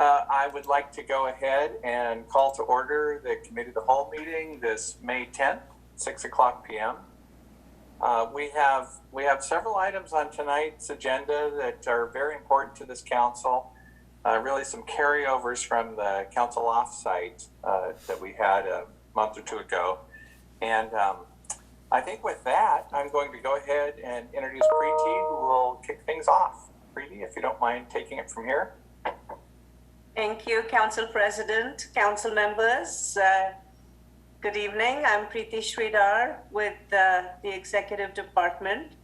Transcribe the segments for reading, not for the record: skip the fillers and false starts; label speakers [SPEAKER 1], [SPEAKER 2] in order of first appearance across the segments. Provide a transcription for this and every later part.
[SPEAKER 1] I would like to go ahead and call to order the Committee of the Whole meeting this May 10th, 6 o'clock p.m. We have several items on tonight's agenda that are very important to this council. Really some carryovers from the council offsite that we had a month or two ago. And I think with that, I'm going to go ahead and introduce Preeti, who will kick things off. Preeti, if you don't mind taking it from here.
[SPEAKER 2] Thank you, Council President, Council members. Good evening. I'm Preeti Sridhar with the Executive Department.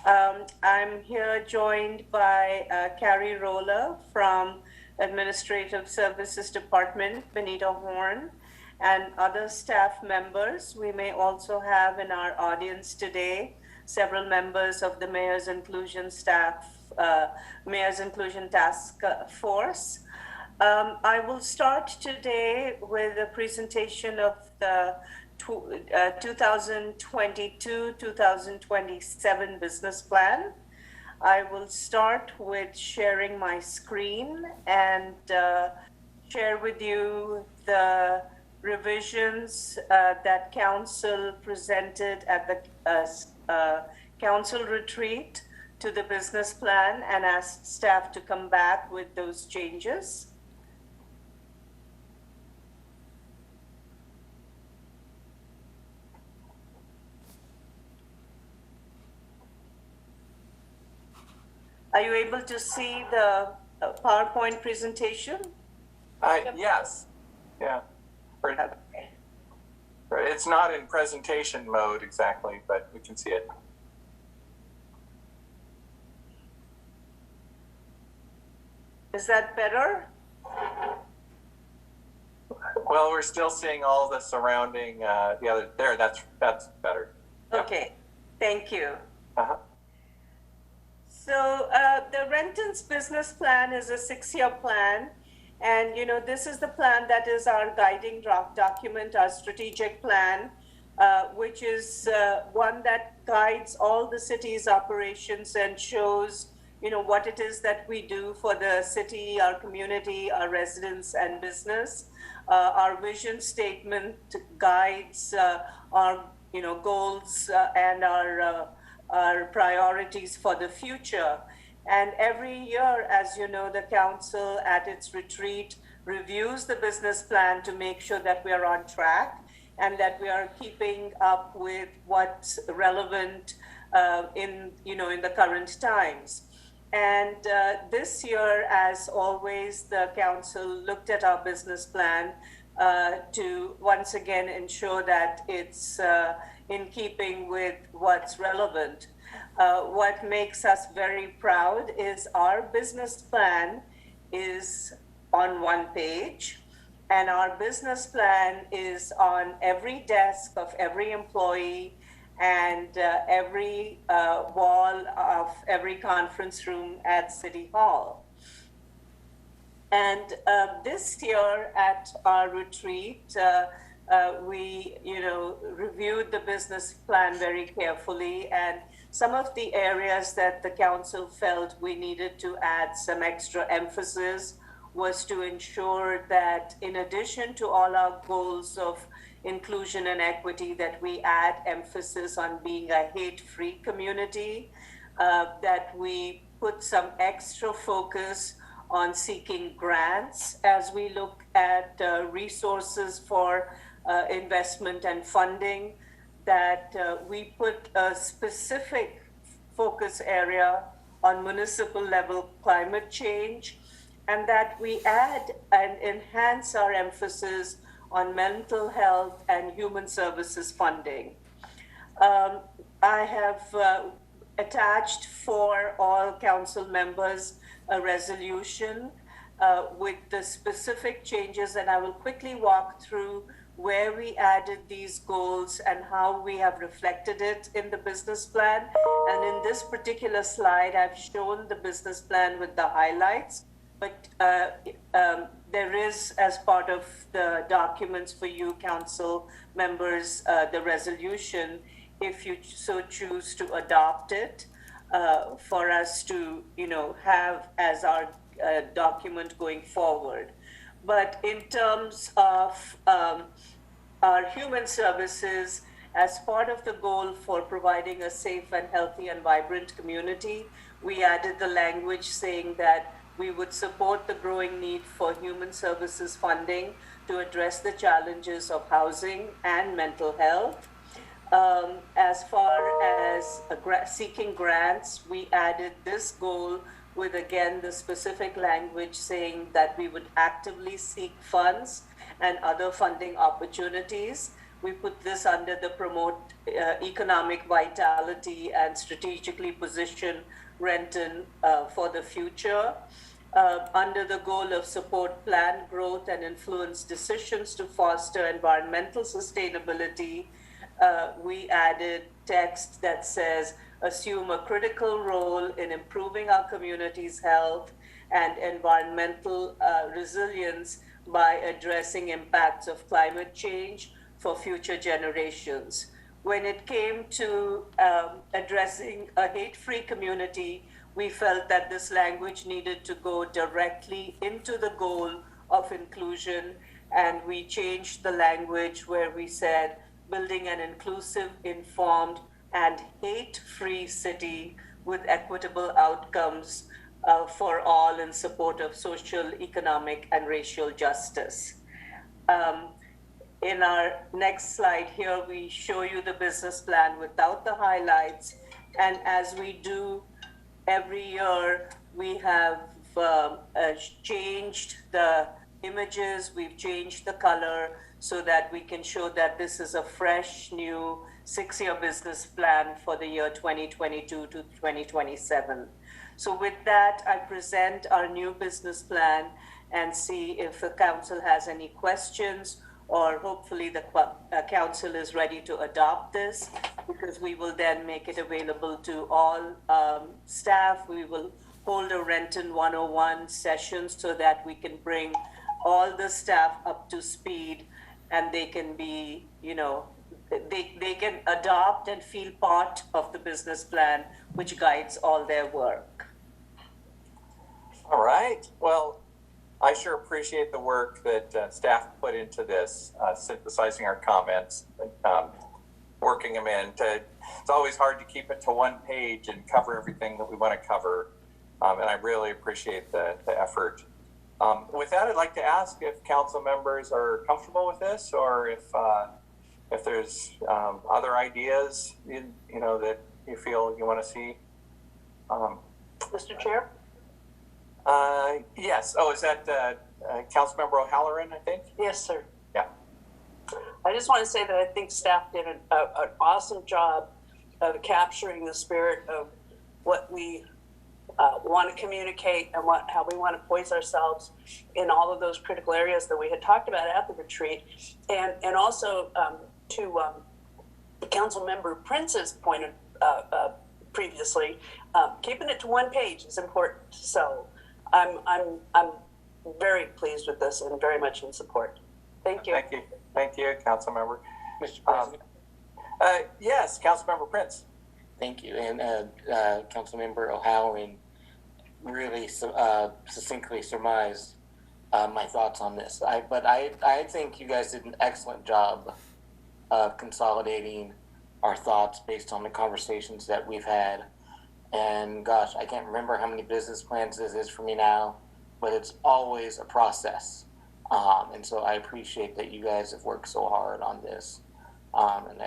[SPEAKER 2] I'm here joined by Carrie Roller from Administrative Services Department, Benita Horn, and other staff members. We may also have in our audience today several members of the Mayor's Inclusion Mayor's Inclusion Task Force. I will start today with a presentation of the 2022-2027 business plan. I will start with sharing my screen and share with you the revisions that Council presented at the Council retreat to the business plan and asked staff to come back with those changes. Are you able to see the PowerPoint presentation?
[SPEAKER 1] Yes. Yeah. It's not in presentation mode exactly, but we can see it.
[SPEAKER 2] Is that better?
[SPEAKER 1] Well, we're still seeing all the surrounding, the other, there, that's better.
[SPEAKER 2] Okay, thank you.
[SPEAKER 1] Uh-huh.
[SPEAKER 2] So the Renton's business plan is a 6-year plan. And, you know, this is the plan that is our guiding document, our strategic plan, which is one that guides all the city's operations and shows, you know, what it is that we do for the city, our community, our residents and business. Our vision statement guides our, you know, goals and our priorities for the future. And every year, as you know, the council at its retreat reviews the business plan to make sure that we are on track and that we are keeping up with what's relevant in the current times. And this year, as always, the council looked at our business plan to once again ensure that it's in keeping with what's relevant. What makes us very proud is our business plan is on one page, and our business plan is on every desk of every employee and every wall of every conference room at City Hall. And this year at our retreat, we, reviewed the business plan very carefully, and some of the areas that the council felt we needed to add some extra emphasis was to ensure that in addition to all our goals of inclusion and equity, that we add emphasis on being a hate-free community, that we put some extra focus on seeking grants as we look at resources for investment and funding, that we put a specific focus area on municipal level climate change, and that we add and enhance our emphasis on mental health and human services funding. I have attached for all council members a resolution with the specific changes, and I will quickly walk through where we added these goals and how we have reflected it in the business plan. And in this particular slide, I've shown the business plan with the highlights, but there is, as part of the documents for you, council members, the resolution, if you so choose to adopt it, for us to, have as our document going forward. But in terms of our human services, as part of the goal for providing a safe and healthy and vibrant community, we added the language saying that we would support the growing need for human services funding to address the challenges of housing and mental health. As far as seeking grants, we added this goal with again the specific language saying that we would actively seek funds and other funding opportunities. We put this under the promote economic vitality and strategically position Renton for the future. Under the goal of support planned growth and influence decisions to foster environmental sustainability, we added text that says, assume a critical role in improving our community's health and environmental resilience by addressing impacts of climate change for future generations. When it came to addressing a hate-free community, we felt that this language needed to go directly into the goal of inclusion, and we changed the language where we said, building an inclusive, informed, and hate-free city with equitable outcomes for all in support of social, economic, and racial justice. In our next slide here, we show you the business plan without the highlights. And as we do every year, we have changed the images, we've changed the color so that we can show that this is a fresh, new 6-year business plan for the year 2022 to 2027. So with that, I present our new business plan and see if the council has any questions, or hopefully the council is ready to adopt this, because we will then make it available to all staff. We will hold a Renton 101 session so that we can bring all the staff up to speed, and they can be, they can adopt and feel part of the business plan, which guides all their work.
[SPEAKER 1] All right. Well, I sure appreciate the work that staff put into this, synthesizing our comments, working them in. It's always hard to keep it to one page and cover everything that we want to cover, and I really appreciate the effort. With that, I'd like to ask if council members are comfortable with this, or if there's other ideas that you feel you want to see.
[SPEAKER 3] Mr. Chair?
[SPEAKER 1] Yes. Oh, is that Councilmember O'Halloran, I think?
[SPEAKER 3] Yes, sir.
[SPEAKER 1] Yeah.
[SPEAKER 3] I just want to say that I think staff did an awesome job of capturing the spirit of what we want to communicate and how we want to poise ourselves in all of those critical areas that we had talked about at the retreat. And also to Councilmember Prince's point previously, keeping it to one page is important. So I'm very pleased with this and very much in support. Thank you.
[SPEAKER 1] Thank you, Councilmember.
[SPEAKER 4] Mr. President?
[SPEAKER 1] Yes, Councilmember Prince.
[SPEAKER 4] Thank you. And Councilmember O'Halloran really succinctly surmised my thoughts on this. But I think you guys did an excellent job of consolidating our thoughts based on the conversations that we've had. And gosh, I can't remember how many business plans this is for me now, but it's always a process. And so I appreciate that you guys have worked so hard on this. And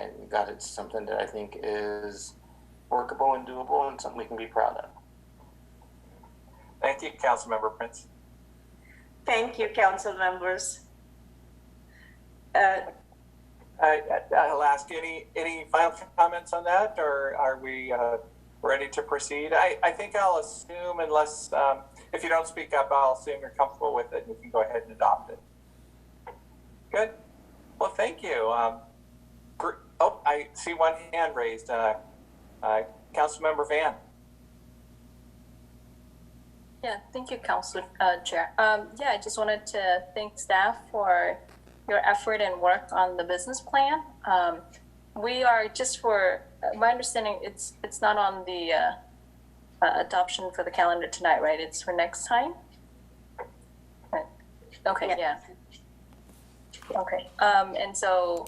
[SPEAKER 4] it's something that I think is workable and doable and something we can be proud of.
[SPEAKER 1] Thank you, Councilmember Prince.
[SPEAKER 2] Thank you, council members.
[SPEAKER 1] I'll ask any final comments on that, or are we ready to proceed? I think I'll assume, unless if you don't speak up, I'll assume you're comfortable with it and you can go ahead and adopt it. Good. Well, thank you. I see one hand raised. Councilmember Van.
[SPEAKER 5] Yeah, thank you, Council Chair. I just wanted to thank staff for your effort and work on the business plan. We are just for my understanding, it's not on the adoption for the calendar tonight, right? It's for next time. Okay, yeah. Okay, and so,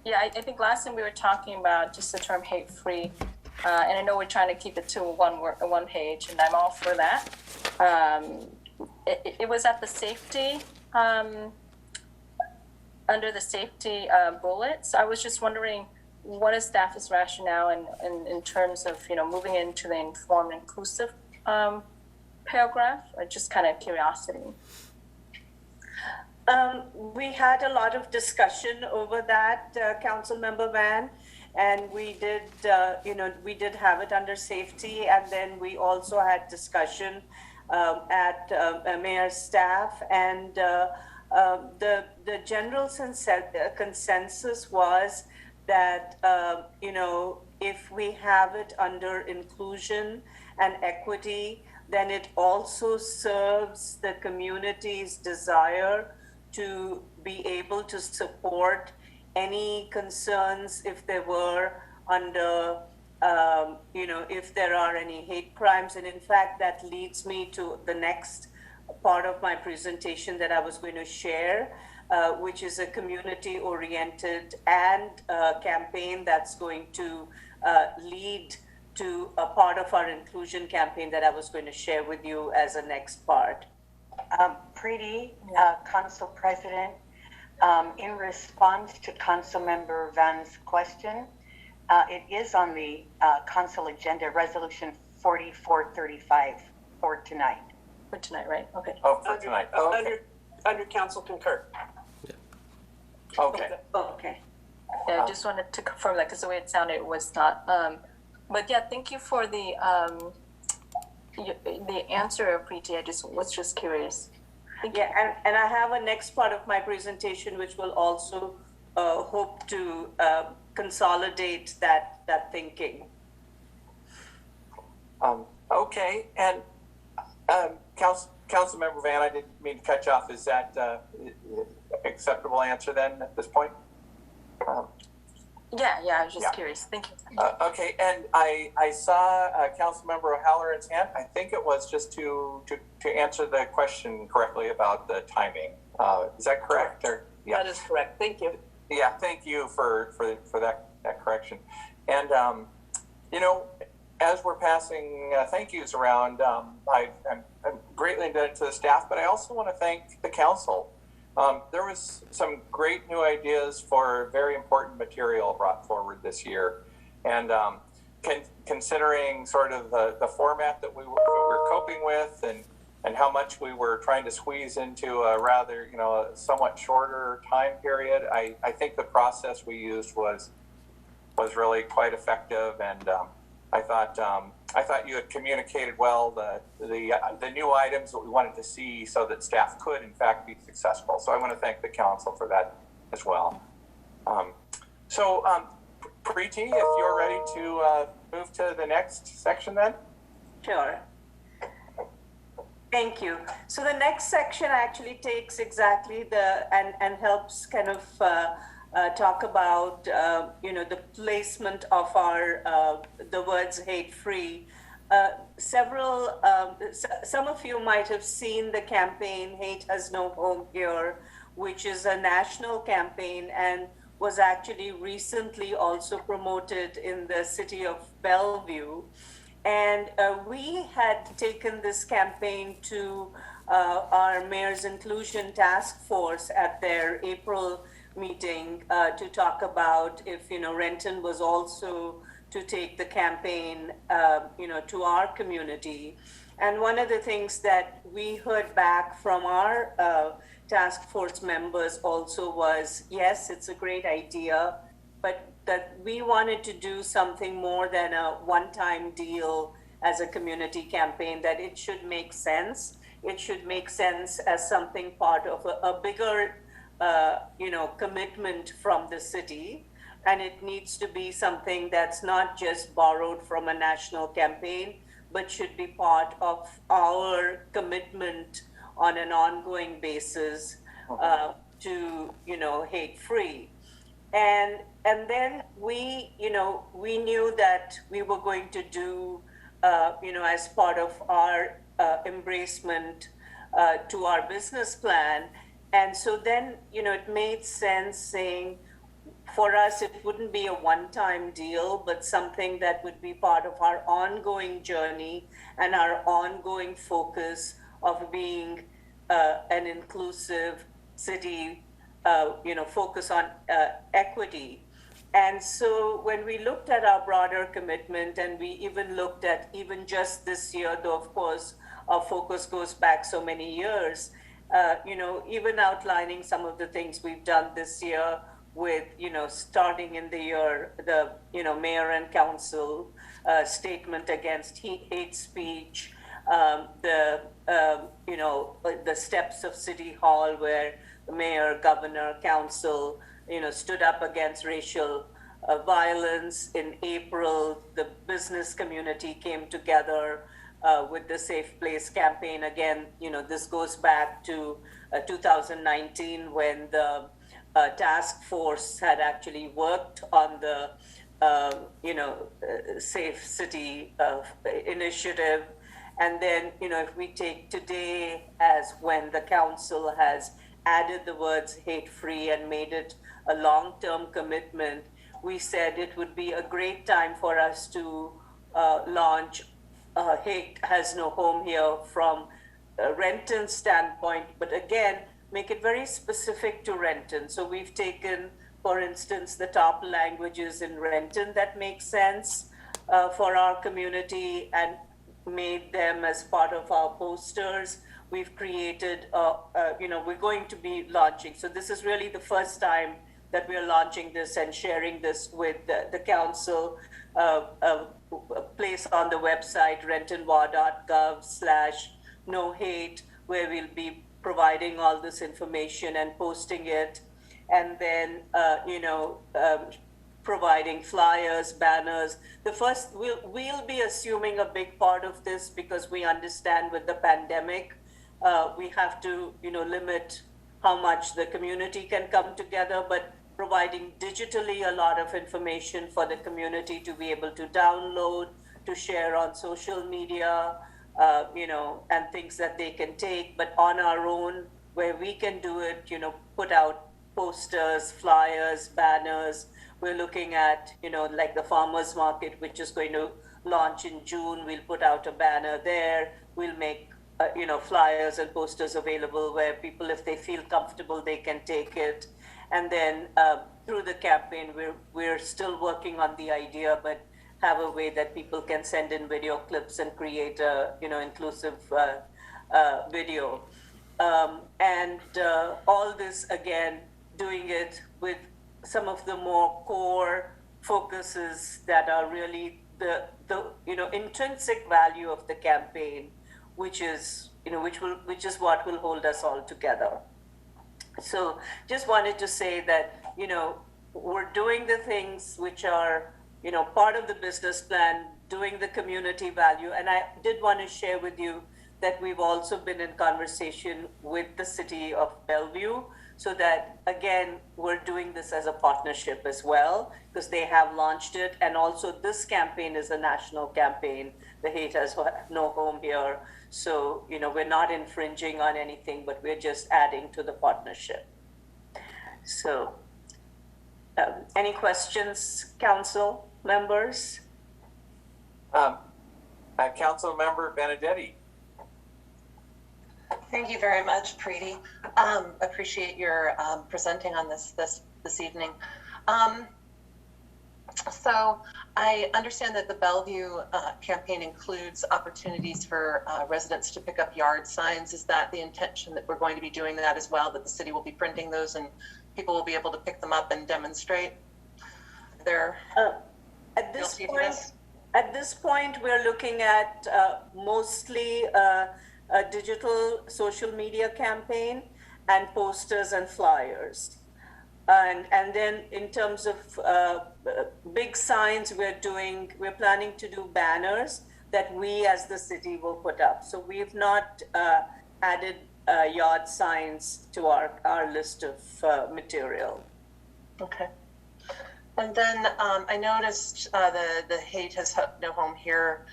[SPEAKER 5] yeah, I think last time we were talking about just the term hate-free, and I know we're trying to keep it to one page, and I'm all for that. It was at the safety, under the safety bullet, so I was just wondering, what is staff's rationale in terms of, moving into the informed, inclusive paragraph, or just kind of curiosity?
[SPEAKER 2] We had a lot of discussion over that, Councilmember Van, and we did have it under safety, and then we also had discussion at Mayor's staff, and the general consensus was that if we have it under inclusion and equity, then it also serves the community's desire to be able to support any concerns if there were under, if there are any hate crimes. And in fact, that leads me to the next part of my presentation that I was going to share, which is a community-oriented and campaign that's going to lead to a part of our inclusion campaign that I was going to share with you as a next part.
[SPEAKER 6] Preeti, Council President, in response to Councilmember Van's question, it is on the Council agenda, Resolution 4435 for tonight.
[SPEAKER 5] For tonight, right? Okay.
[SPEAKER 1] Oh, for tonight. Oh, okay.
[SPEAKER 3] Under Council concur.
[SPEAKER 1] Okay.
[SPEAKER 2] Okay.
[SPEAKER 5] Yeah, I just wanted to confirm that because the way it sounded was not. But yeah, thank you for the answer, Preeti. I was just curious.
[SPEAKER 2] Yeah, and I have a next part of my presentation which will also hope to consolidate that thinking.
[SPEAKER 1] Okay, and Councilmember Van, I didn't mean to cut you off. Is that acceptable answer then at this point?
[SPEAKER 5] Yeah, I was just curious. Thank you.
[SPEAKER 1] Okay, and I saw Councilmember O'Halloran's hand. I think it was just to answer the question correctly about the timing. Is that correct? Or, yeah.
[SPEAKER 3] That is correct. Thank you.
[SPEAKER 1] Yeah, thank you for that correction. And as we're passing thank yous around, I'm greatly indebted to the staff, but I also want to thank the council. There was some great new ideas for very important material brought forward this year. And considering sort of the format that we were coping with and how much we were trying to squeeze into a rather, somewhat shorter time period, I think the process we used was really quite effective. And I thought you had communicated well the new items that we wanted to see so that staff could in fact be successful. So I want to thank the council for that as well. Preeti, if you're ready to move to the next section then.
[SPEAKER 2] Sure. Thank you. So the next section actually takes exactly and helps kind of talk about the placement of our the words hate-free. Some of you might have seen the campaign Hate Has No Home Here, which is a national campaign and was actually recently also promoted in the city of Bellevue. And we had taken this campaign to our Mayor's Inclusion Task Force at their April meeting to talk about if Renton was also to take the campaign to our community. And one of the things that we heard back from our task force members also was, yes, it's a great idea, but that we wanted to do something more than a one-time deal as a community campaign, that it should make sense. It should make sense as something part of a bigger commitment from the city. And it needs to be something that's not just borrowed from a national campaign, but should be part of our commitment on an ongoing basis to, hate-free. And then we knew that we were going to do, as part of our embracement, to our business plan. And so then, it made sense saying, for us, it wouldn't be a one-time deal, but something that would be part of our ongoing journey and our ongoing focus of being an inclusive city, focus on equity. And so when we looked at our broader commitment, and we even looked at even just this year, though of course our focus goes back so many years, even outlining some of the things we've done this year with, starting in the year, the, mayor and council statement against hate speech, the steps of City Hall where the mayor, governor, council, stood up against racial violence. In April, the business community came together with the Safe Place campaign. Again, this goes back to 2019 when the task force had actually worked on the, Safe City initiative. And then, if we take today as when the council has added the words hate-free and made it a long-term commitment, we said it would be a great time for us to launch Hate Has No Home Here from Renton's standpoint, but again, make it very specific to Renton. So we've taken, for instance, the top languages in Renton that make sense for our community and made them as part of our posters. We've created, we're going to be launching. So this is really the first time that we're launching this and sharing this with the council. A place on the website, rentonwa.gov/no hate, where we'll be providing all this information and posting it. And then, providing flyers, banners. The first, we'll be assuming a big part of this because we understand with the pandemic, we have to, limit how much the community can come together, but providing digitally a lot of information for the community to be able to download, to share on social media, and things that they can take, but on our own, where we can do it, put out posters, flyers, banners. We're looking at, like the farmers market, which is going to launch in June. We'll put out a banner there. We'll make, flyers and posters available where people, if they feel comfortable, they can take it. And then through the campaign, we're still working on the idea, but have a way that people can send in video clips and create a, inclusive video. And all this, again, doing it with some of the more core focuses that are really the intrinsic value of the campaign, which is what will hold us all together. So just wanted to say that, we're doing the things which are, part of the business plan, doing the community value. And I did want to share with you that we've also been in conversation with the city of Bellevue, so that, again, we're doing this as a partnership as well, because they have launched it. And also this campaign is a national campaign, the Hate Has No Home Here. So, we're not infringing on anything, but we're just adding to the partnership. So, any questions, council members?
[SPEAKER 1] Council member Benedetti.
[SPEAKER 7] Thank you very much, Preeti. Appreciate your presenting on this evening. So I understand that the Bellevue campaign includes opportunities for residents to pick up yard signs. Is that the intention, that we're going to be doing that as well, that the city will be printing those and people will be able to pick them up and demonstrate their
[SPEAKER 2] at this point, we're looking at mostly a digital social media campaign and posters and flyers. And then in terms of big signs, we're planning to do banners that we as the city will put up. So we've not added yard signs to our list of material.
[SPEAKER 7] Okay. And then I noticed the Hate Has No Home Here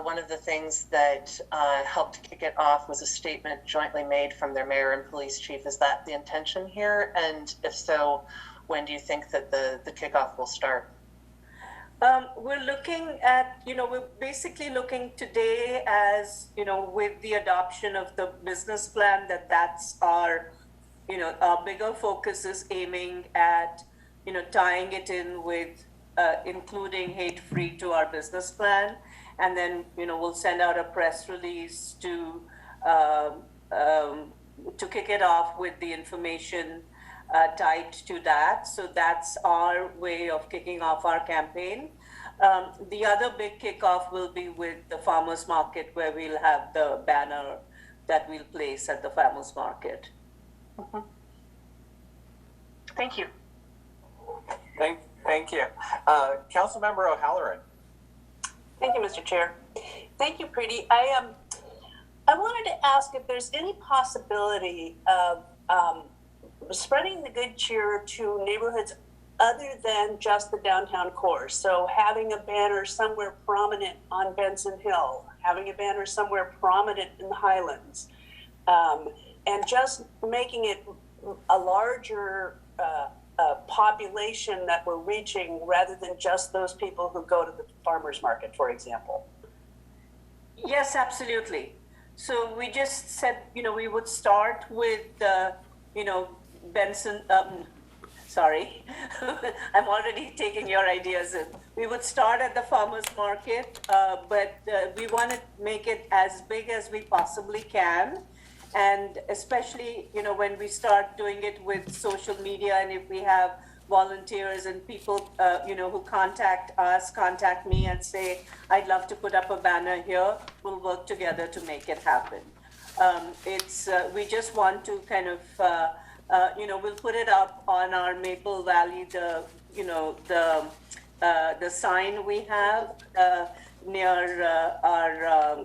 [SPEAKER 7] one of the things that helped kick it off was a statement jointly made from their mayor and police chief. Is that the intention here? And if so, when do you think that the kickoff will start?
[SPEAKER 2] We're looking at, we're basically looking today as, with the adoption of the business plan, that's our, our bigger focus is aiming at, tying it in with including hate-free to our business plan. And then, we'll send out a press release to kick it off with the information tied to that. So that's our way of kicking off our campaign. The other big kickoff will be with the farmers market, where we'll have the banner that we'll place at the farmers market.
[SPEAKER 7] Mm-hmm. Thank you.
[SPEAKER 1] Thank you. Councilmember O'Halloran.
[SPEAKER 3] Thank you, Mr. Chair. Thank you, Preeti. I wanted to ask if there's any possibility of spreading the good cheer to neighborhoods other than just the downtown core. So having a banner somewhere prominent on Benson Hill, having a banner somewhere prominent in the Highlands, and just making it a larger population that we're reaching rather than just those people who go to the farmers market, for example.
[SPEAKER 2] Yes, absolutely. So we just said, we would start with, Benson, sorry, I'm already taking your ideas in. We would start at the farmers market, but we want to make it as big as we possibly can. And especially, when we start doing it with social media, and if we have volunteers and people, who contact me and say, I'd love to put up a banner here, we'll work together to make it happen. We just want to kind of, we'll put it up on our Maple Valley, the sign we have near our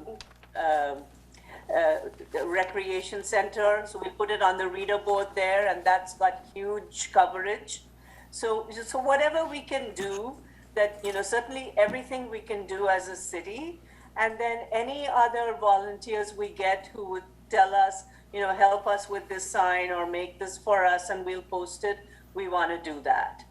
[SPEAKER 2] recreation center. So we put it on the reader board there, and that's got huge coverage. So whatever we can do, that, certainly everything we can do as a city, and then any other volunteers we get who would tell us, help us with this sign or make this for us and we'll post it, we want to do that.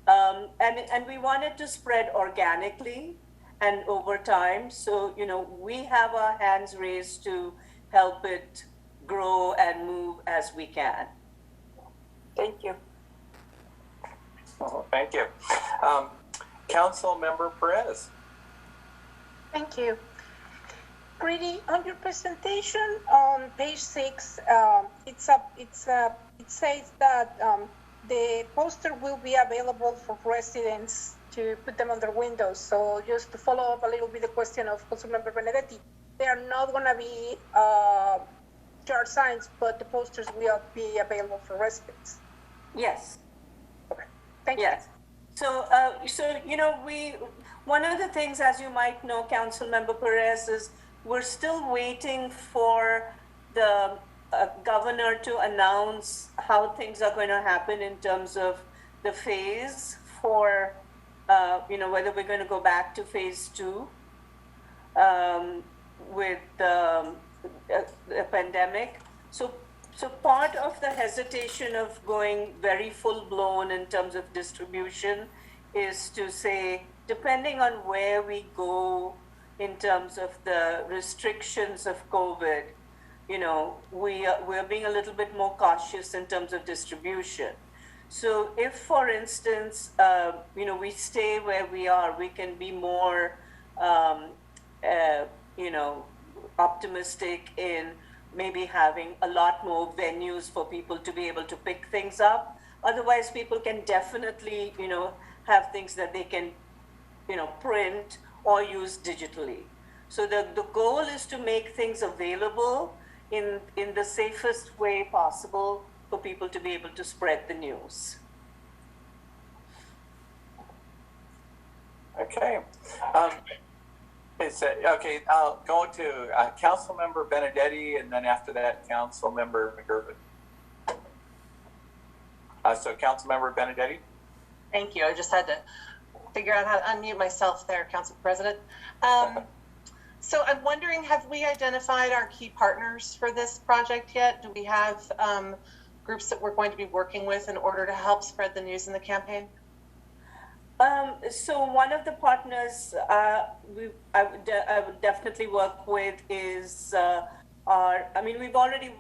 [SPEAKER 2] And we want it to spread organically and over time. So, we have our hands raised to help it grow and move as we can.
[SPEAKER 3] Thank you.
[SPEAKER 1] Oh, thank you. Councilmember Perez.
[SPEAKER 8] Thank you. Preeti, on your presentation on page 6, it says that the poster will be available for residents to put them on their windows. So just to follow up a little bit the question of Councilmember Benedetti, they are not going to be yard signs, but the posters will be available for residents.
[SPEAKER 2] Yes.
[SPEAKER 8] Okay. Thank you.
[SPEAKER 2] Yes. So, one of the things, as you might know, Councilmember Perez, is we're still waiting for the governor to announce how things are going to happen in terms of the phase for, whether we're going to go back to phase 2 with the pandemic. So part of the hesitation of going very full blown in terms of distribution is to say, depending on where we go in terms of the restrictions of COVID, we're being a little bit more cautious in terms of distribution. So if, for instance, we stay where we are, we can be more, optimistic in maybe having a lot more venues for people to be able to pick things up. Otherwise, people can definitely, have things that they can, print or use digitally. So the goal is to make things available in the safest way possible for people to be able to spread the news.
[SPEAKER 1] Okay. Okay, I'll go to Councilmember Benedetti, and then after that, Councilmember McGurven. So Councilmember Benedetti.
[SPEAKER 7] Thank you. I just had to figure out how to unmute myself there, Council President. So I'm wondering, have we identified our key partners for this project yet? Do we have groups that we're going to be working with in order to help spread the news in the campaign?
[SPEAKER 2] So one of the partners I would definitely work with is we've already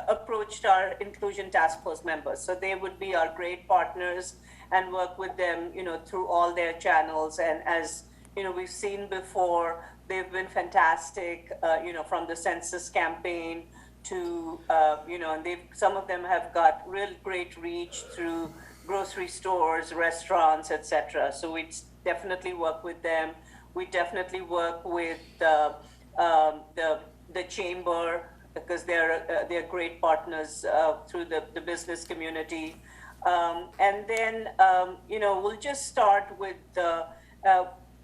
[SPEAKER 2] approached our inclusion task force members, so they would be our great partners and work with them, through all their channels. And as we've seen before, they've been fantastic, from the census campaign to, and some of them have got real great reach through grocery stores, restaurants, etc. So we definitely work with them. We definitely work with the chamber, because they're great partners through the business community. And then we'll just start with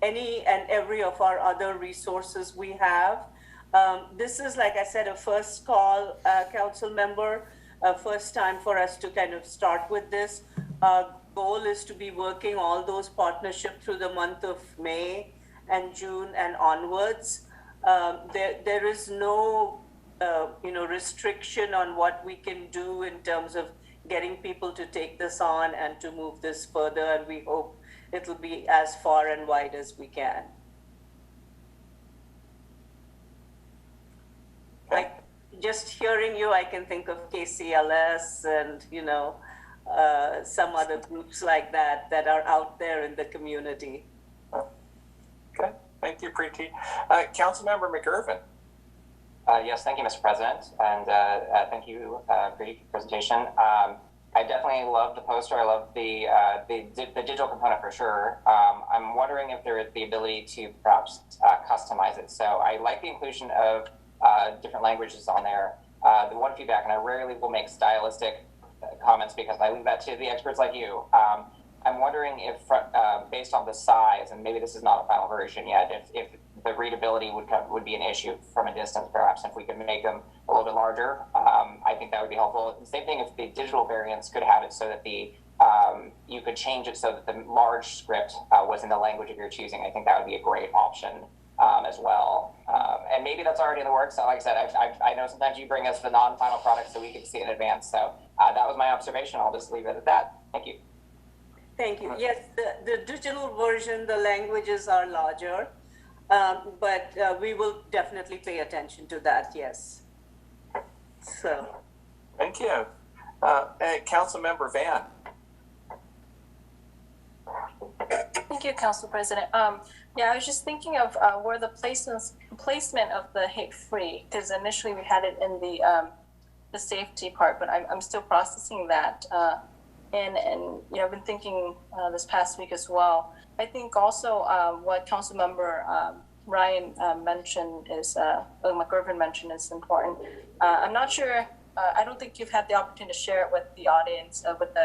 [SPEAKER 2] any and every of our other resources we have. This is, like I said, a first call, council member, first time for us to kind of start with this. Goal is to be working all those partnerships through the month of May and June and onwards. There is no restriction on what we can do in terms of getting people to take this on and to move this further, and we hope it'll be as far and wide as we can. Like, just hearing you, I can think of KCLS and some other groups like that are out there in the community.
[SPEAKER 1] Okay, thank you, Preeti. Councilmember McIrvin.
[SPEAKER 9] Yes, thank you, Mr. President, and thank you, Preeti, for your presentation. I definitely love the poster. I love the digital component for sure. I'm wondering if there is the ability to perhaps customize it. So I like the inclusion of different languages on there. The one feedback, and I rarely will make stylistic comments because I leave that to the experts like you. I'm wondering if, based on the size, and maybe this is not a final version yet, if the readability would be an issue from a distance, perhaps if we could make them a little bit larger. I think that would be helpful. The same thing if the digital variants could have it so that you could change it so that the large script was in the language of your choosing. I think that would be a great option as well. And maybe that's already in the works. Like I said, I know sometimes you bring us the non-final product so we can see it in advance. So that was my observation. I'll just leave it at that. Thank you.
[SPEAKER 2] Thank you. Yes, the digital version, the languages are larger, but we will definitely pay attention to that, yes. So.
[SPEAKER 1] Thank you. Councilmember Van.
[SPEAKER 5] Thank you, Council President. Yeah, I was just thinking of where the placement of the hate-free, because initially we had it in the safety part, but I'm still processing that. And I've been thinking this past week as well. I think also what Councilmember Ryan mentioned is, McIrvin mentioned is important. I'm not sure. I don't think you've had the opportunity to share it with the audience, with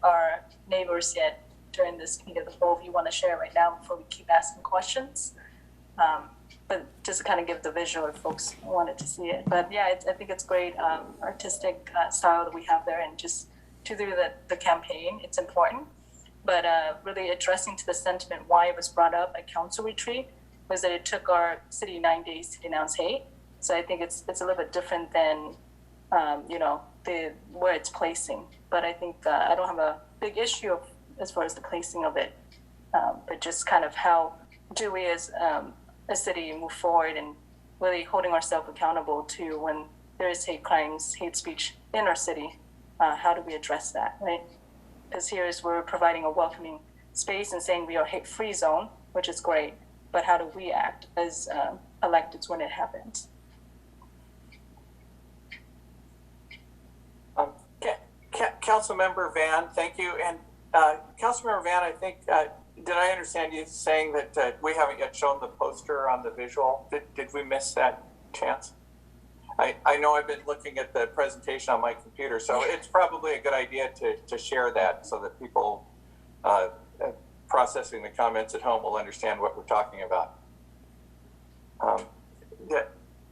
[SPEAKER 5] our neighbors yet during this committee of the whole. If you want to share it right now before we keep asking questions, but just to kind of give the visual if folks wanted to see it. But yeah, I think it's great artistic style that we have there, and just through the campaign, it's important. But really addressing to the sentiment why it was brought up at council retreat was that it took our city 9 days to denounce hate. So I think it's a little bit different than where it's placing. But I think I don't have a big issue as far as the placing of it, but just kind of how do we as a city move forward and really holding ourselves accountable to when there is hate crimes, hate speech in our city. How do we address that, right? Because here is we're providing a welcoming space and saying we are hate-free zone, which is great, but how do we act as electeds when it happens?
[SPEAKER 1] Councilmember Van, thank you. And Councilmember Van, I think, did I understand you saying that we haven't yet shown the poster on the visual? Did we miss that chance? I know I've been looking at the presentation on my computer, so it's probably a good idea to share that so that people processing the comments at home will understand what we're talking about.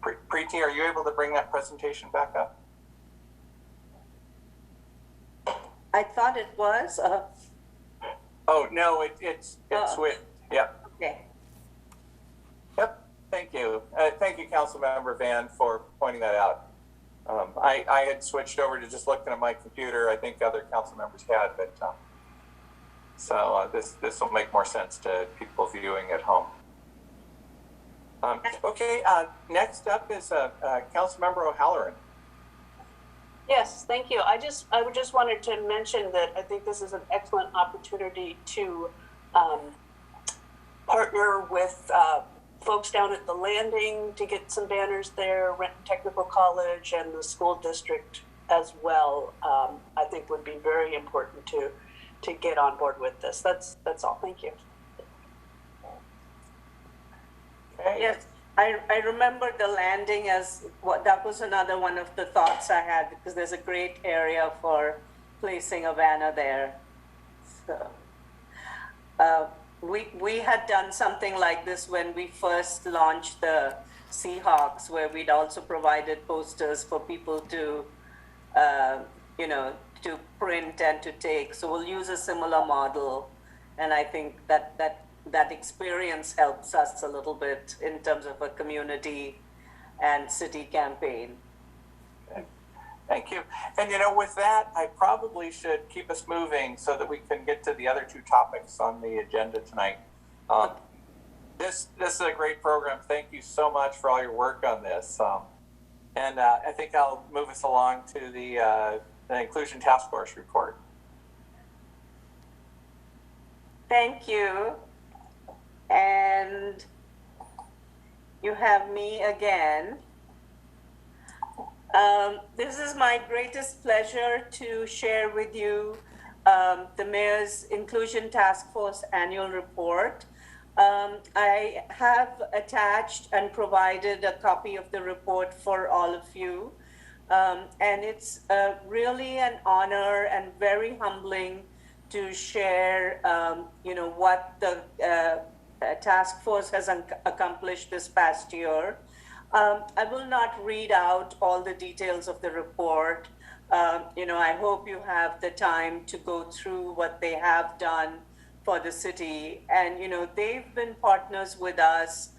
[SPEAKER 1] Preeti, are you able to bring that presentation back up?
[SPEAKER 2] I thought it was.
[SPEAKER 1] Oh, no, it's switched. Yep.
[SPEAKER 2] Okay.
[SPEAKER 1] Yep. Thank you. Thank you, Councilmember Van, for pointing that out. I had switched over to just looking at my computer. I think other council members had, but so this will make more sense to people viewing at home. Okay, next up is Councilmember O'Halloran.
[SPEAKER 3] Yes, thank you. I just wanted to mention that I think this is an excellent opportunity to partner with folks down at the landing to get some banners there, Renton Technical College and the school district as well. I think would be very important to get on board with this. That's all. Thank you.
[SPEAKER 1] Okay.
[SPEAKER 2] Yes, I remember the landing as what that was another one of the thoughts I had, because there's a great area for placing a banner there. So we had done something like this when we first launched the Seahawks, where we'd also provided posters for people to to print and to take. So we'll use a similar model, and I think that experience helps us a little bit in terms of a community and city campaign.
[SPEAKER 1] Okay. Thank you. And with that, I probably should keep us moving so that we can get to the other two topics on the agenda tonight. This is a great program. Thank you so much for all your work on this. And I think I'll move us along to the Inclusion Task Force report.
[SPEAKER 2] Thank you. And you have me again. This is my greatest pleasure to share with you the Mayor's Inclusion Task Force annual report. I have attached and provided a copy of the report for all of you. And it's really an honor and very humbling to share, what the task force has accomplished this past year. I will not read out all the details of the report. I hope you have the time to go through what they have done for the city. And, they've been partners with us,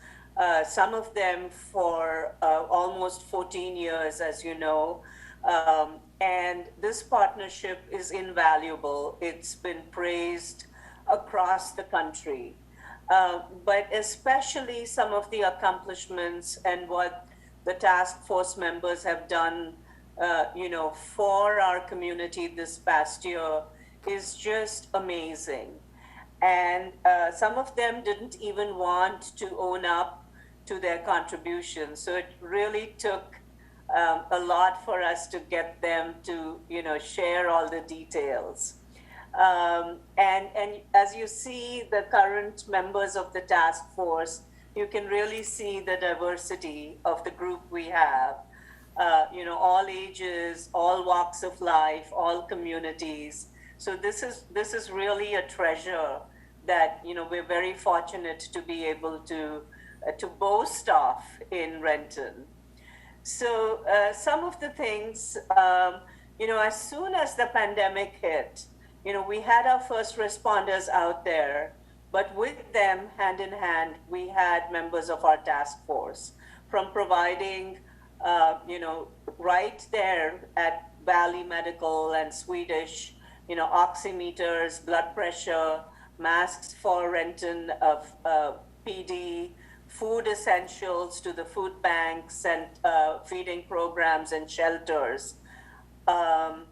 [SPEAKER 2] some of them for almost 14 years, as you know. And this partnership is invaluable. It's been praised across the country. But especially some of the accomplishments and what the task force members have done, for our community this past year is just amazing. And some of them didn't even want to own up to their contributions. So it really took a lot for us to get them to, share all the details. And as you see the current members of the task force, you can really see the diversity of the group we have. All ages, all walks of life, all communities. So this is really a treasure that we're very fortunate to be able to boast of in Renton. So some of the things, as soon as the pandemic hit, we had our first responders out there, but with them, hand in hand, we had members of our task force from providing, right there at Valley Medical and Swedish, oximeters, blood pressure, masks for Renton of PD, food essentials to the food banks and feeding programs and shelters. Our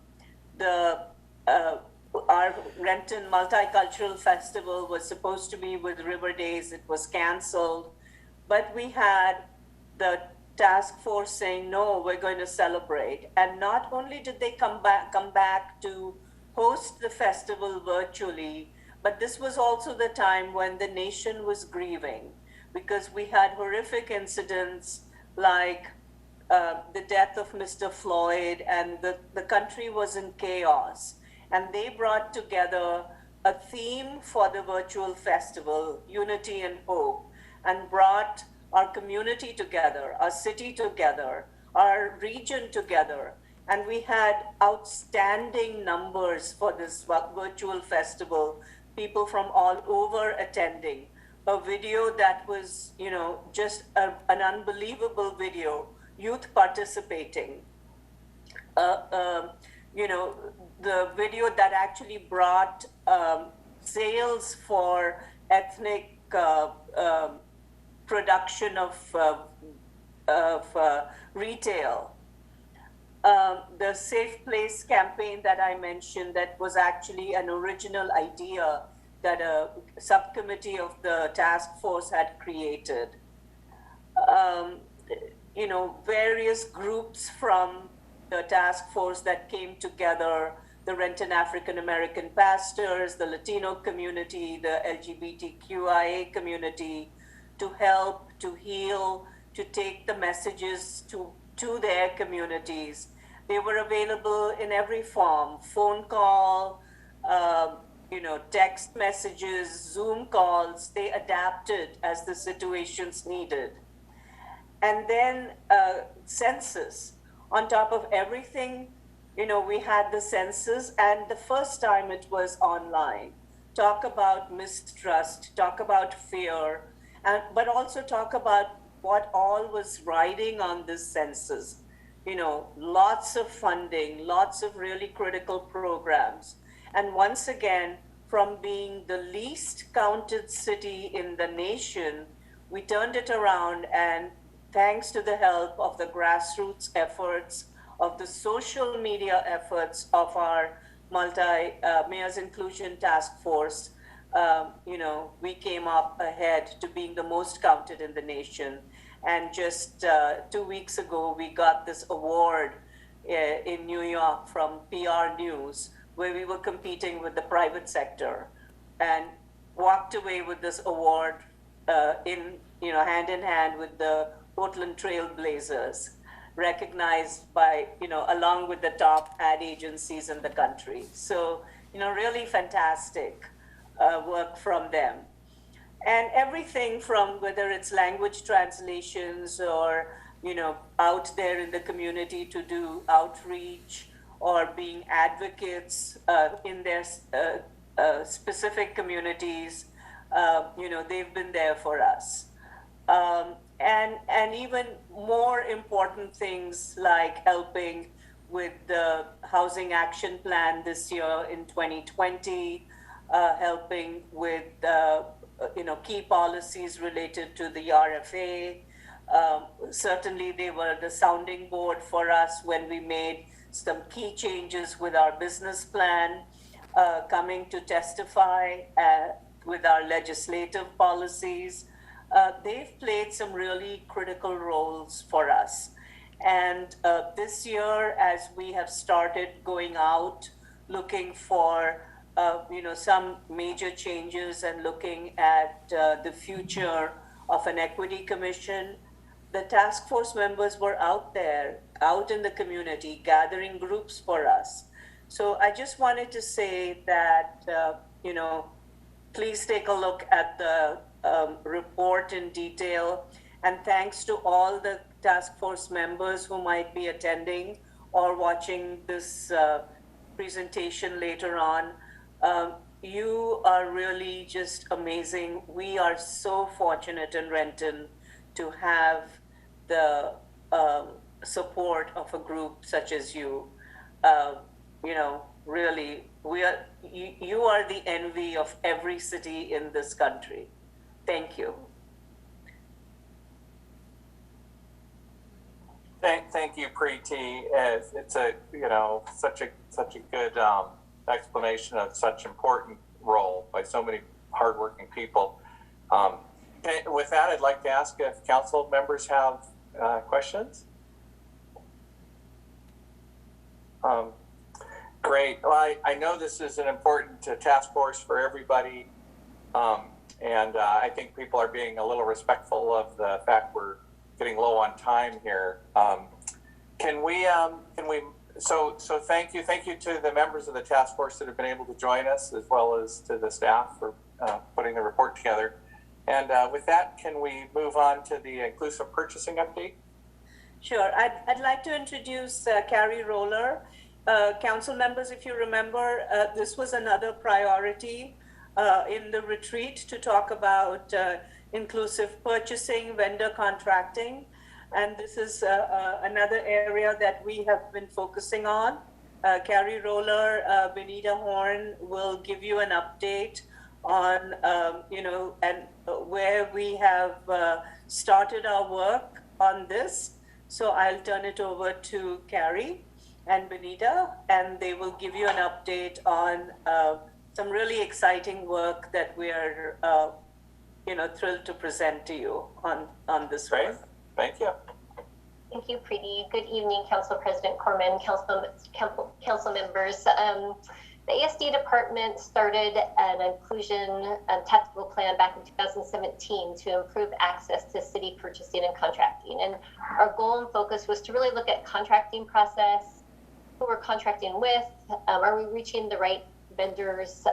[SPEAKER 2] Renton Multicultural Festival was supposed to be with River Days. It was canceled, but we had the task force saying, no, we're going to celebrate. And not only did they come back to host the festival virtually, but this was also the time when the nation was grieving, because we had horrific incidents like the death of Mr. Floyd, and the country was in chaos. And they brought together a theme for the virtual festival, Unity and Hope, and brought our community together, our city together, our region together. And we had outstanding numbers for this virtual festival, people from all over attending. a video that was, just an unbelievable video, youth participating. The video that actually brought sales for ethnic production of retail. The Safe Place campaign that I mentioned, that was actually an original idea that a subcommittee of the task force had created. Various groups from the task force that came together, the Renton African American pastors, the Latino community, the LGBTQIA community, to help, to heal, to take the messages to their communities. They were available in every form: phone call, text messages, Zoom calls. They adapted as the situations needed. And then census. On top of everything, we had the census, and the first time it was online. Talk about mistrust, talk about fear, but also talk about what all was riding on this census. Lots of funding, lots of really critical programs. And once again, from being the least counted city in the nation, we turned it around, and thanks to the help of the grassroots efforts, of the social media efforts of our Mayor's Inclusion Task Force, we came up ahead to being the most counted in the nation. And just 2 weeks ago, we got this award in New York from PR News, where we were competing with the private sector, and walked away with this award hand in hand with the Portland Trail Blazers, recognized by, along with the top ad agencies in the country. So, really fantastic work from them. And everything from whether it's language translations or, out there in the community to do outreach or being advocates in their specific communities, they've been there for us. And even more important things like helping with the Housing Action Plan this year in 2020, helping with key policies related to the RFA. Certainly they were the sounding board for us when we made some key changes with our business plan, coming to testify with our legislative policies. They've played some really critical roles for us. And this year, as we have started going out, looking for some major changes and looking at the future of an equity commission, the task force members were out there, out in the community, gathering groups for us. So I just wanted to say that, please take a look at the report in detail. And thanks to all the task force members who might be attending or watching this presentation later on. You are really just amazing. We are so fortunate in Renton to have the support of a group such as you. Really, you are the envy of every city in this country. Thank you.
[SPEAKER 1] Thank you, Preeti. It's such a good explanation of such important role by so many hardworking people. With that, I'd like to ask if council members have questions. Great. Well, I know this is an important task force for everybody, and I think people are being a little respectful of the fact we're getting low on time here. So thank you to the members of the task force that have been able to join us, as well as to the staff for putting the report together. And with that, can we move on to the inclusive purchasing update?
[SPEAKER 2] Sure. I'd like to introduce Carrie Roller. Council members, if you remember, this was another priority in the retreat to talk about inclusive purchasing, vendor contracting. And this is another area that we have been focusing on. Carrie Roller, Benita Horn will give you an update on, and where we have started our work on this. So I'll turn it over to Carrie and Benita, and they will give you an update on some really exciting work that we are, thrilled to present to you on this
[SPEAKER 1] Great.
[SPEAKER 2] work.
[SPEAKER 1] Thank you.
[SPEAKER 10] Thank you, Preeti. Good evening, Council President Corman, council members. The ASD department started an inclusion tactical plan back in 2017 to improve access to city purchasing and contracting. And our goal and focus was to really look at contracting process, who we're contracting with, are we reaching the right vendors,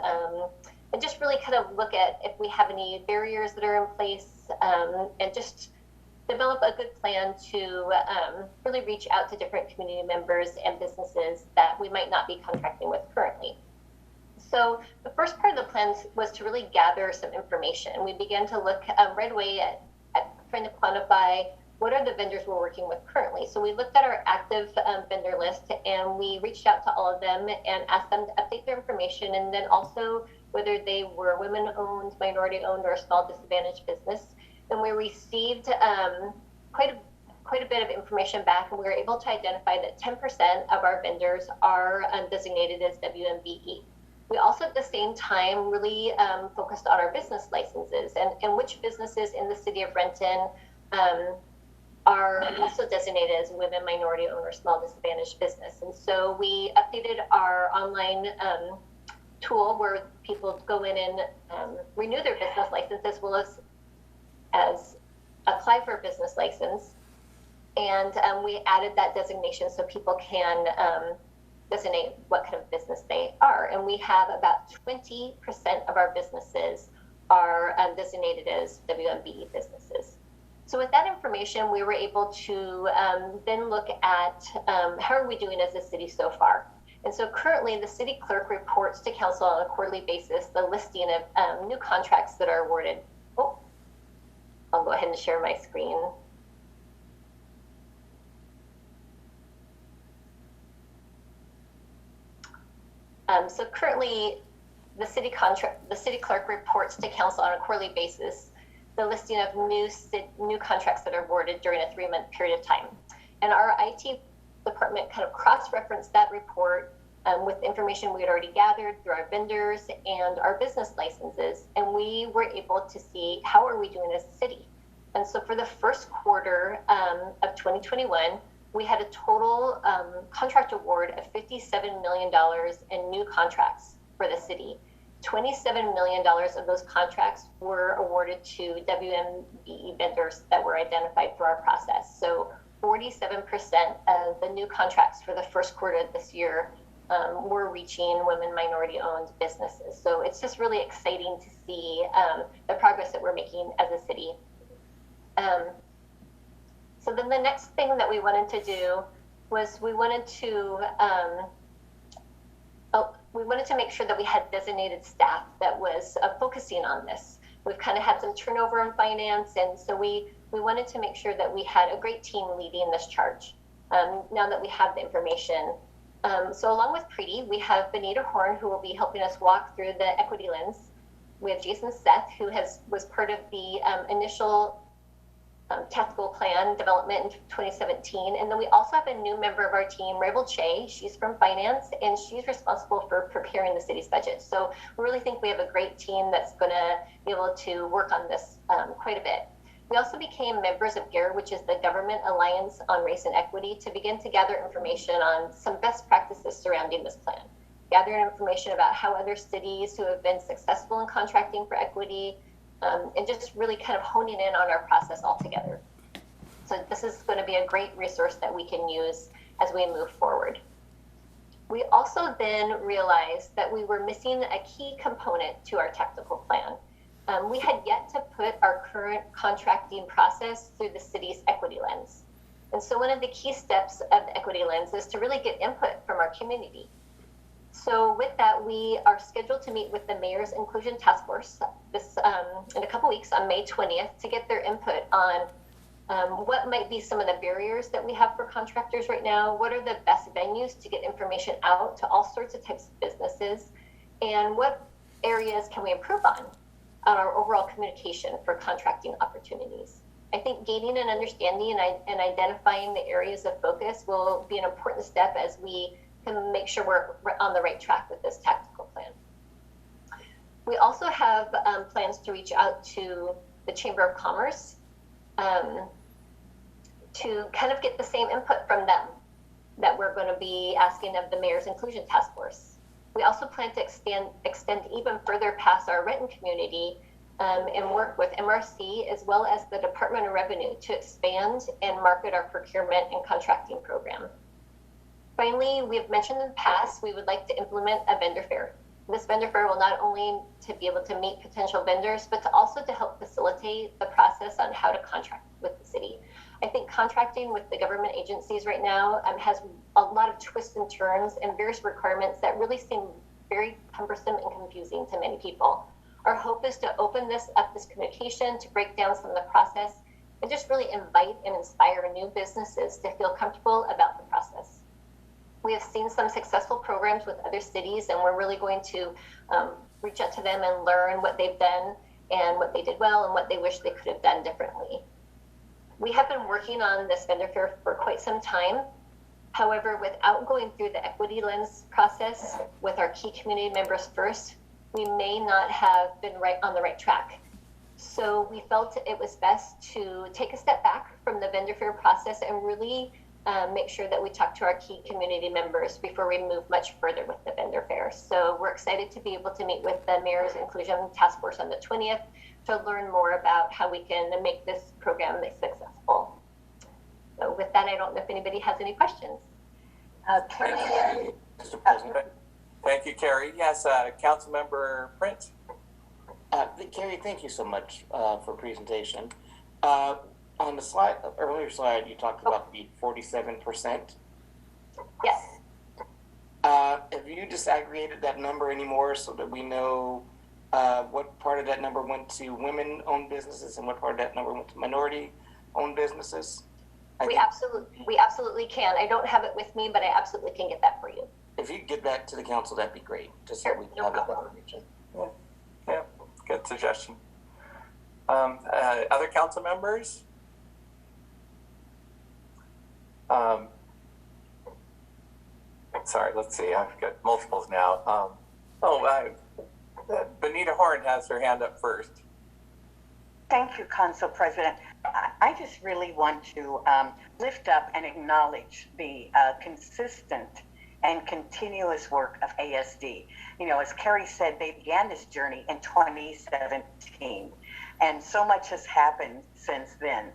[SPEAKER 10] and just really kind of look at if we have any barriers that are in place, and just develop a good plan to really reach out to different community members and businesses that we might not be contracting with currently. So the first part of the plan was to really gather some information. We began to look right away at trying to quantify what are the vendors we're working with currently. So we looked at our active vendor list, and we reached out to all of them and asked them to update their information, and then also whether they were women-owned, minority-owned, or a small disadvantaged business. And we received quite a bit of information back, and we were able to identify that 10% of our vendors are designated as WMBE. We also at the same time really focused on our business licenses and which businesses in the city of Renton are also designated as women, minority owned, or small disadvantaged business. And so we updated our online tool where people go in and renew their business license as well as apply for a business license. And we added that designation so people can designate what kind of business they are. And we have about 20% of our businesses are designated as WMBE businesses. So with that information, we were able to then look at how are we doing as a city so far. And so currently the city clerk reports to council on a quarterly basis the listing of new contracts that are awarded. Oh, I'll go ahead and share my screen. So currently, the city clerk reports to council on a quarterly basis the listing of new contracts that are awarded during a 3-month period of time. And our IT department kind of cross-referenced that report with information we had already gathered through our vendors and our business licenses, and we were able to see how are we doing as a city. And so for the first quarter of 2021, we had a total contract award of $57 million in new contracts for the city. $27 million of those contracts were awarded to WMBE vendors that were identified through our process. So 47% of the new contracts for the first quarter of this year were reaching women, minority-owned businesses. So it's just really exciting to see the progress that we're making as a city. So then the next thing that we wanted to do was we wanted to make sure that we had designated staff that was focusing on this. We've kind of had some turnover in finance, and so we wanted to make sure that we had a great team leading this charge now that we have the information. So along with Preeti, we have Benita Horn, who will be helping us walk through the equity lens. We have Jason Seth, who was part of the initial tactical plan development in 2017. And then we also have a new member of our team, Rabel Che. She's from finance, and she's responsible for preparing the city's budget. So we really think we have a great team that's going to be able to work on this quite a bit. We also became members of GARE, which is the Government Alliance on Race and Equity, to begin to gather information on some best practices surrounding this plan. Gather information about how other cities who have been successful in contracting for equity, and just really kind of honing in on our process altogether. So this is going to be a great resource that we can use as we move forward. We also then realized that we were missing a key component to our tactical plan. We had yet to put our current contracting process through the city's equity lens. And so one of the key steps of the equity lens is to really get input from our community. So with that, we are scheduled to meet with the Mayor's Inclusion Task Force this in a couple weeks on May 20th to get their input on what might be some of the barriers that we have for contractors right now, what are the best venues to get information out to all sorts of types of businesses, and what areas can we improve on our overall communication for contracting opportunities. I think gaining an understanding and identifying the areas of focus will be an important step as we can make sure we're on the right track with this tactical plan. We also have plans to reach out to the Chamber of Commerce to kind of get the same input from them that we're going to be asking of the Mayor's Inclusion Task Force. We also plan to extend even further past our Renton community and work with MRC as well as the Department of Revenue to expand and market our procurement and contracting program. Finally, we have mentioned in the past, we would like to implement a vendor fair. This vendor fair will not only to be able to meet potential vendors, but to also to help facilitate the process on how to contract with the city. I think contracting with the government agencies right now has a lot of twists and turns and various requirements that really seem very cumbersome and confusing to many people. Our hope is to open this communication, to break down some of the process, and just really invite and inspire new businesses to feel comfortable about the process. We have seen some successful programs with other cities, and we're really going to reach out to them and learn what they've done and what they did well and what they wish they could have done differently. We have been working on this vendor fair for quite some time. However, without going through the equity lens process with our key community members first, we may not have been right on the right track. So we felt it was best to take a step back from the vendor fair process and really make sure that we talk to our key community members before we move much further with the vendor fair. So we're excited to be able to meet with the Mayor's Inclusion Task Force on the 20th to learn more about how we can make this program successful. So with that, I don't know if anybody has any questions.
[SPEAKER 1] Thank you, Carrie. Yes, Councilmember Prince.
[SPEAKER 4] Carrie, thank you so much for presentation. On the slide, earlier slide, you talked about the 47%.
[SPEAKER 10] Yes.
[SPEAKER 4] Have you disaggregated that number anymore so that we know what part of that number went to women-owned businesses and what part of that number went to minority-owned businesses?
[SPEAKER 10] We absolutely can. I don't have it with me, but I absolutely can get that for you.
[SPEAKER 4] If you get that to the council, that'd be great, just so we can have that information.
[SPEAKER 1] Yeah, good suggestion. Other council members? Sorry, let's see. I've got multiples now. Benita Horn has her hand up first.
[SPEAKER 6] Thank you, Council President. I just really want to lift up and acknowledge the consistent and continuous work of ASD. You know, as Carrie said, they began this journey in 2017, and so much has happened since then.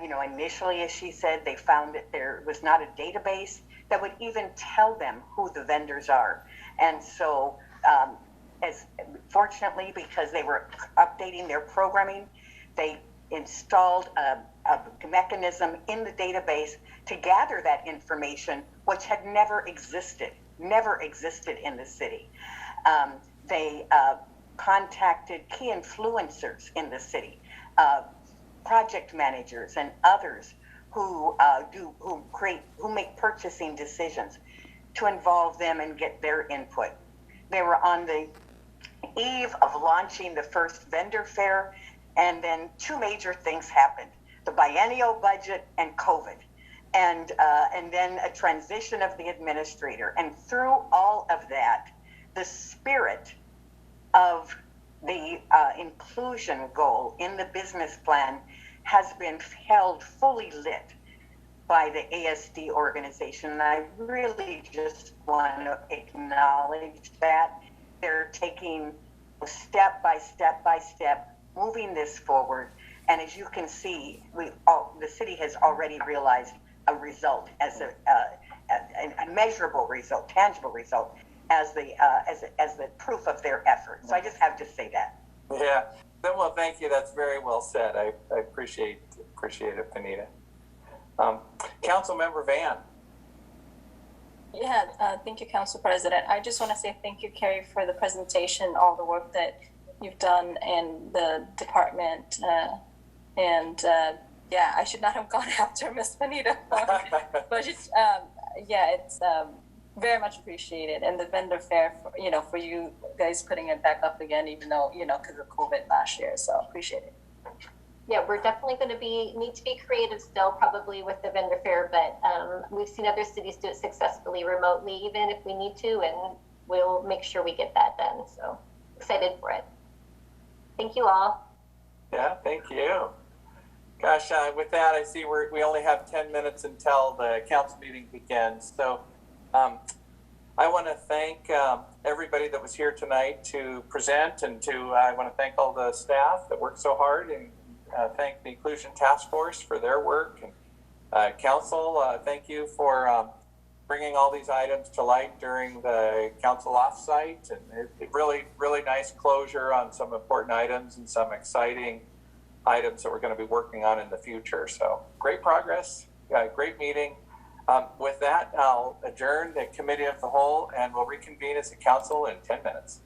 [SPEAKER 6] You know, initially, as she said, they found that there was not a database that would even tell them who the vendors are. And so, fortunately, because they were updating their programming, they installed a mechanism in the database to gather that information, which had never existed in the city. They contacted key influencers in the city, project managers and others who make purchasing decisions, to involve them and get their input. They were on the eve of launching the first vendor fair, and then two major things happened: the biennial budget and COVID, and then a transition of the administrator. And through all of that, the spirit of the inclusion goal in the business plan has been held fully lit by the ASD organization. And I really just want to acknowledge that. They're taking step by step, moving this forward. And as you can see, the city has already realized a result, as a measurable result, tangible result, as the proof of their effort. So I just have to say that.
[SPEAKER 1] Yeah. Well, thank you. That's very well said. I appreciate it, Benita. Councilmember Van.
[SPEAKER 5] Yeah, thank you, Council President. I just want to say thank you, Carrie, for the presentation, all the work that you've done in the department. Yeah, I should not have gone after Miss Benita. But it's very much appreciated. And the vendor fair, for you guys putting it back up again, even though, because of COVID last year. So appreciate it.
[SPEAKER 10] Yeah, we're definitely going to need to be creative still, probably with the vendor fair, but we've seen other cities do it successfully remotely, even if we need to, and we'll make sure we get that done. So excited for it. Thank you all.
[SPEAKER 1] Yeah, thank you. Gosh, with that, I see we only have 10 minutes until the council meeting begins. So I want to thank everybody that was here tonight to present, and I want to thank all the staff that worked so hard, and thank the Inclusion Task Force for their work. And council, thank you for bringing all these items to light during the council offsite. And it really, really nice closure on some important items and some exciting items that we're going to be working on in the future. So great progress, great meeting. With that, I'll adjourn the committee of the whole, and we'll reconvene as a council in 10 minutes.